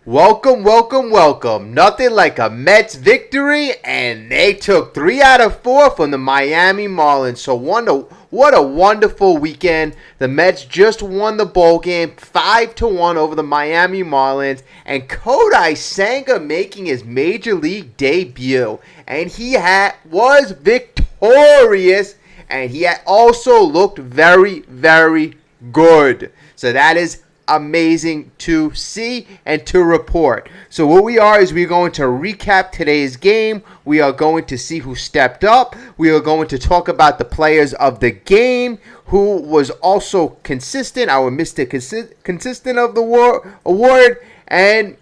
Welcome, welcome, welcome. Nothing like a Mets victory, and they took 3 out of 4 from the Miami Marlins. So what a wonderful weekend. The Mets just won the bowl game 5-1 over the Miami Marlins, and Kodai Senga making his major league debut. And he was victorious, and he also looked very, very good. So that is amazing to see and to report. So what we're going to recap today's game. We are going to see who stepped up. We are going to talk about the players of the game, who was also consistent, our Mr. Consistent of the award, and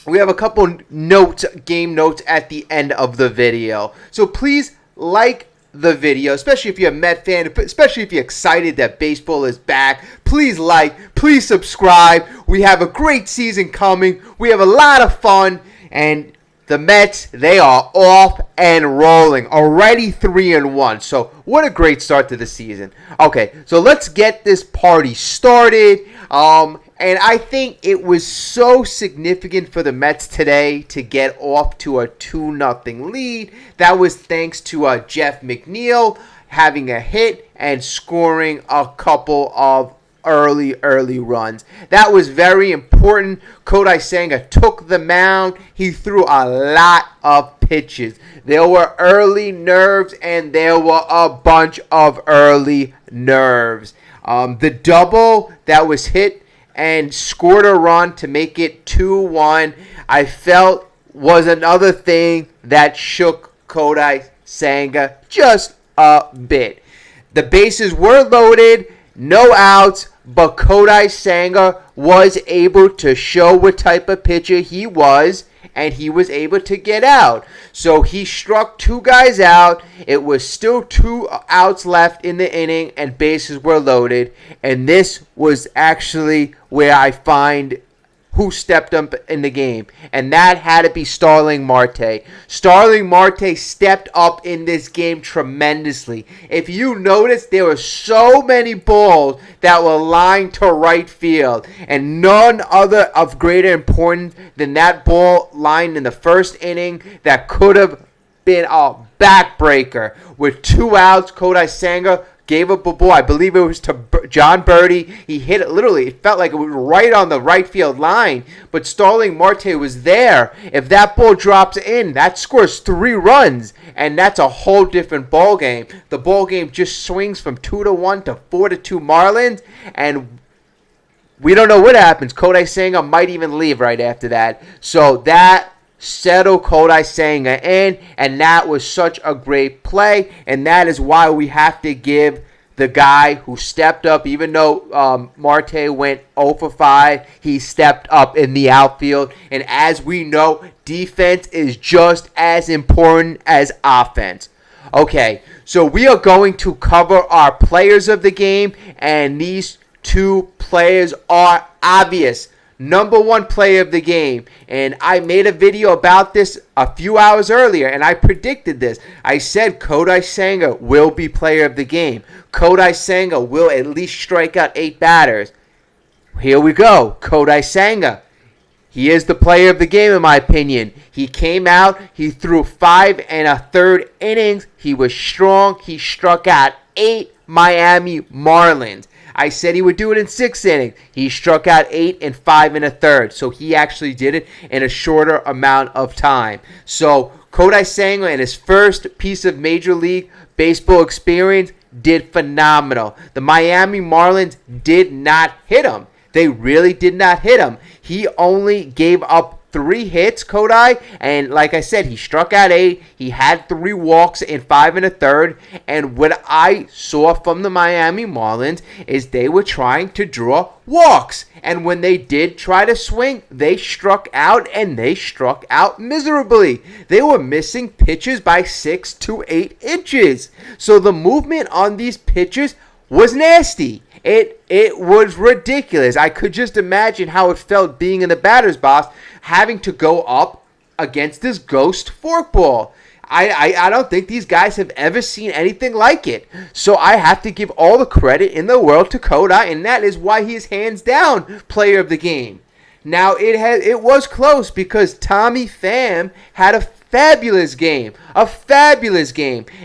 we have a couple notes, game notes at the end of the video. So please like the video, especially if you're a Met fan, especially if you're excited that baseball is back. Please like, please subscribe. We have a great season coming. We have a lot of fun, and the Mets, they are off and rolling. Already 3-1. So what a great start to the season. Okay, so let's get this party started. And I think it was so significant for the Mets today to get off to a 2-0 lead. That was thanks to Jeff McNeil having a hit and scoring a couple of early runs. That was very important. Kodai Senga took the mound. He threw a lot of pitches. There were early nerves, and there were a bunch of early nerves. The double that was hit and scored a run to make it 2-1, I felt was another thing that shook Kodai Senga just a bit. The bases were loaded, no outs, but Kodai Senga was able to show what type of pitcher he was, and he was able to get out. So he struck 2 guys out. It was still 2 outs left in the inning, and bases were loaded. And this was actually where I find who stepped up in the game, and that had to be Starling Marte. Starling Marte stepped up in this game tremendously. If you notice, there were so many balls that were lined to right field, and none other of greater importance than that ball lined in the first inning that could have been a backbreaker. With 2 outs, Kodai Senga gave up a ball. I believe it was to John Birdie. He hit it literally. It felt like it was right on the right field line. But Starling Marte was there. If that ball drops in, that scores 3 runs. And that's a whole different ball game. The ball game just swings from 2-1 to 4-2 Marlins. And we don't know what happens. Kodai Senga might even leave right after that. So that settled Kodai Senga in, and that was such a great play, and that is why we have to give the guy who stepped up, even though Marte went 0 for 5, he stepped up in the outfield, and as we know, defense is just as important as offense. Okay, so we are going to cover our players of the game, and these 2 players are obvious. Number 1 player of the game, and I made a video about this a few hours earlier, and I predicted this. I said Kodai Senga will be player of the game. Kodai Senga will at least strike out 8 batters. Here we go. Kodai Senga. He is the player of the game, in my opinion. He came out. He threw 5 1/3 innings. He was strong. He struck out 8 Miami Marlins. I said he would do it in 6 innings. He struck out 8 and 5 1/3. So he actually did it in a shorter amount of time. So Kodai Senga, in his first piece of Major League Baseball experience, did phenomenal. The Miami Marlins did not hit him. They really did not hit him. He only gave up 3 hits, Kodai, and like I said, he struck out 8. He had 3 walks in 5 1/3, and what I saw from the Miami Marlins is they were trying to draw walks, and when they did try to swing, they struck out, and they struck out miserably. They were missing pitches by 6 to 8 inches, so the movement on these pitches was nasty. It was ridiculous. I could just imagine how it felt being in the batter's box, having to go up against this ghost forkball. I don't think these guys have ever seen anything like it. So I have to give all the credit in the world to Kodai, and that is why he is hands down player of the game. Now it was close because Tommy Pham had a fabulous game.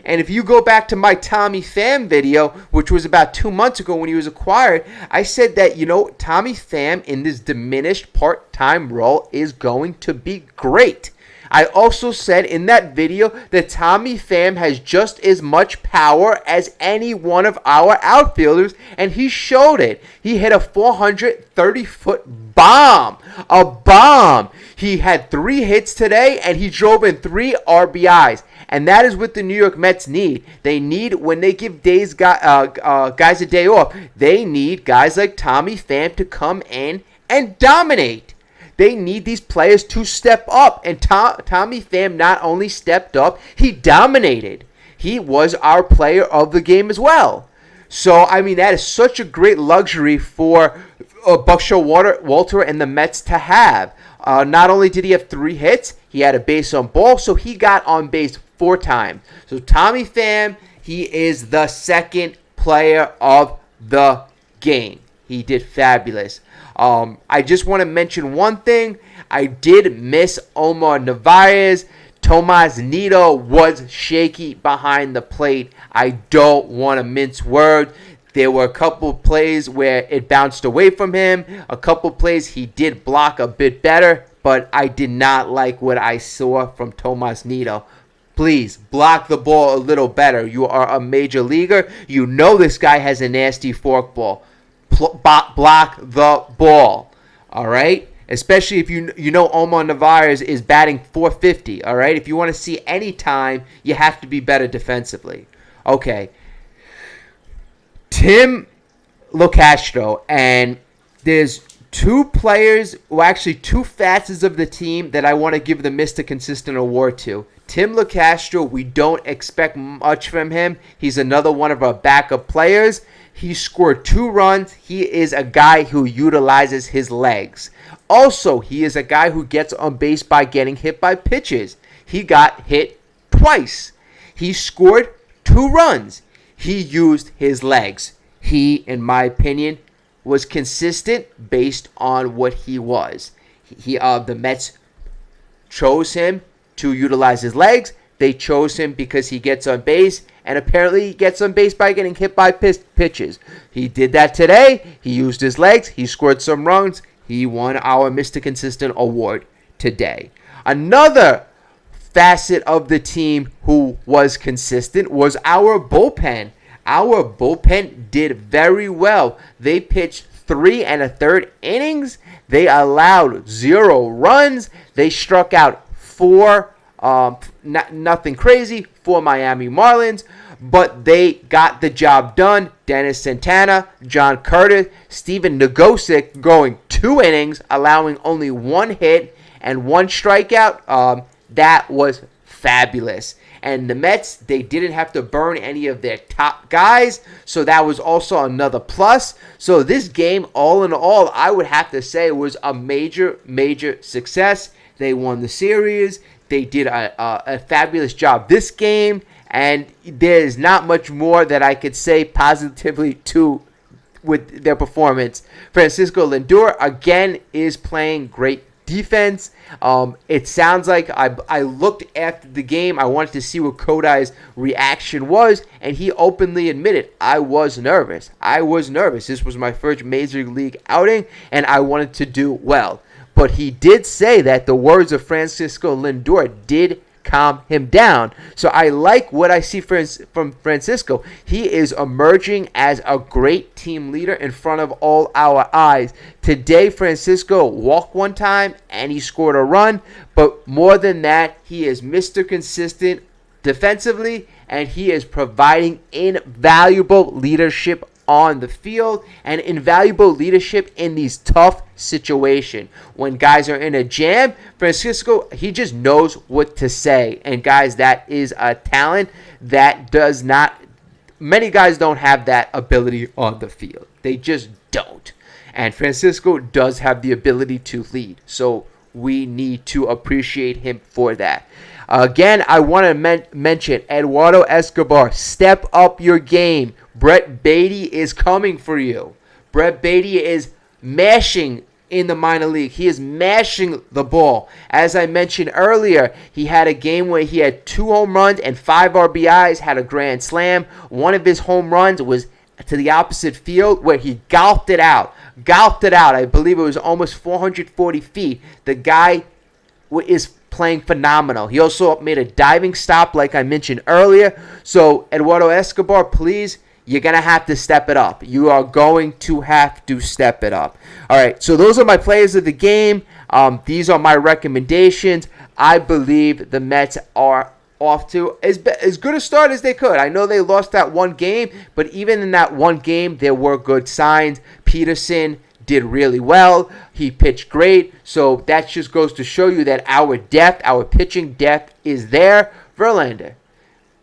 And if you go back to my Tommy Pham video, which was about 2 months ago when he was acquired, I said that, Tommy Pham in this diminished part-time role is going to be great. I also said in that video that Tommy Pham has just as much power as any one of our outfielders, and he showed it. He hit a 430-foot bomb. A bomb. He had 3 hits today, and he drove in 3 RBIs. And that is what the New York Mets need. They need, when they give guys a day off, they need guys like Tommy Pham to come in and dominate. They need these players to step up. And Tommy Pham not only stepped up, he dominated. He was our player of the game as well. So, that is such a great luxury for Buck Showalter and the Mets to have. Not only did he have 3 hits, he had a base on ball, so he got on base 4 times. So Tommy Pham, he is the second player of the game. He did fabulous. I just want to mention one thing. I did miss Omar Narvaez. Tomas Nido was shaky behind the plate. I don't want to mince words. There were a couple of plays where it bounced away from him. A couple of plays he did block a bit better, but I did not like what I saw from Tomas Nido. Please, block the ball a little better. You are a major leaguer. You know this guy has a nasty forkball. Block the ball, all right? Especially if you know Omar Narvaez is batting .450, all right? If you want to see any time, you have to be better defensively. Okay. Tim Locastro, and there's 2 players, well, actually 2 facets of the team that I want to give the Mr. Consistent award to. Tim Locastro, we don't expect much from him. He's another one of our backup players. He scored 2 runs. He is a guy who utilizes his legs. Also, he is a guy who gets on base by getting hit by pitches. He got hit twice. He scored 2 runs. He used his legs. He, in my opinion, was consistent based on what he was. The Mets chose him to utilize his legs. They chose him because he gets on base, and apparently he gets on base by getting hit by pitches. He did that today. He used his legs. He scored some runs. He won our Mr. Consistent award today. Another facet of the team who was consistent was our bullpen. Our bullpen did very well. They pitched 3 1/3 innings. They allowed 0 runs. They struck out 4. Nothing crazy for Miami Marlins, but they got the job done. Dennis Santana, John Curtis, Steven Nagosic going 2 innings, allowing only 1 hit and 1 strikeout. That was fabulous. And the Mets, they didn't have to burn any of their top guys, so that was also another plus. So this game, all in all, I would have to say was a major, major success. They won the series. They did a fabulous job this game, and there's not much more that I could say positively with their performance. Francisco Lindor, again, is playing great defense. It sounds like I looked after the game. I wanted to see what Kodai's reaction was, and he openly admitted, I was nervous. This was my first Major League outing, and I wanted to do well. But he did say that the words of Francisco Lindor did calm him down. So I like what I see from Francisco. He is emerging as a great team leader in front of all our eyes. Today, Francisco walked 1 time and he scored a run. But more than that, he is Mr. Consistent defensively, and he is providing invaluable leadership on the field and invaluable leadership in these tough situations. When guys are in a jam, Francisco, he just knows what to say. And guys, that is a talent that many guys don't have that ability on the field. They just don't. And Francisco does have the ability to lead. So we need to appreciate him for that. Again, I want to mention Eduardo Escobar. Step up your game. Brett Beatty is coming for you. Brett Beatty is mashing in the minor league. He is mashing the ball. As I mentioned earlier, he had a game where he had 2 home runs and 5 RBIs, had a grand slam. One of his home runs was to the opposite field where he golfed it out. I believe it was almost 440 feet. The guy is playing phenomenal. He also made a diving stop like I mentioned earlier. So, Eduardo Escobar, please, you're going to have to step it up. You are going to have to step it up. All right, so those are my players of the game. These are my recommendations. I believe the Mets are off to as good a start as they could. I know they lost that one game, but even in that one game, there were good signs. Peterson did really well. He pitched great. So that just goes to show you that our depth, our pitching depth is there. Verlander,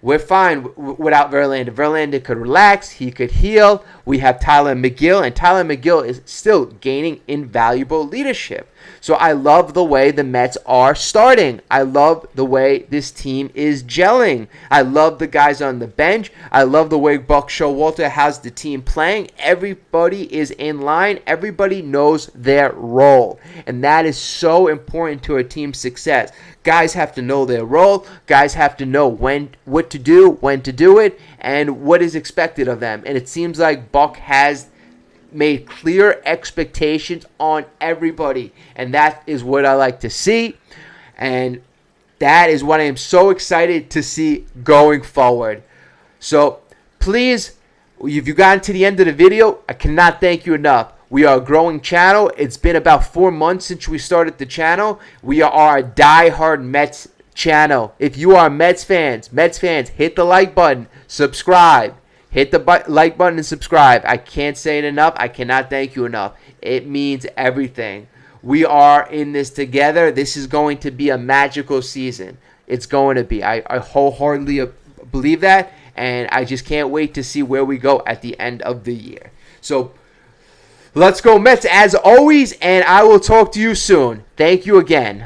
we're fine without Verlander. Verlander could relax. He could heal. We have Tyler McGill, and Tyler McGill is still gaining invaluable leadership. So I love the way the Mets are starting. I love the way this team is gelling. I love the guys on the bench. I love the way Buck Showalter has the team playing. Everybody is in line. Everybody knows their role. And that is so important to a team's success. Guys have to know their role. Guys have to know what to do, when to do it, and what is expected of them. And it seems like Buck has made clear expectations on everybody, and that is what I like to see, and that is what I am so excited to see going forward. So please, if you got to the end of the video, I cannot thank you enough. We are a growing channel. It's been about 4 months since we started the channel. We are a die-hard Mets channel. If you are Mets fans, hit the like button, subscribe. Hit the like button and subscribe. I can't say it enough. I cannot thank you enough. It means everything. We are in this together. This is going to be a magical season. It's going to be. I wholeheartedly believe that, and I just can't wait to see where we go at the end of the year. So, let's go Mets as always, and I will talk to you soon. Thank you again.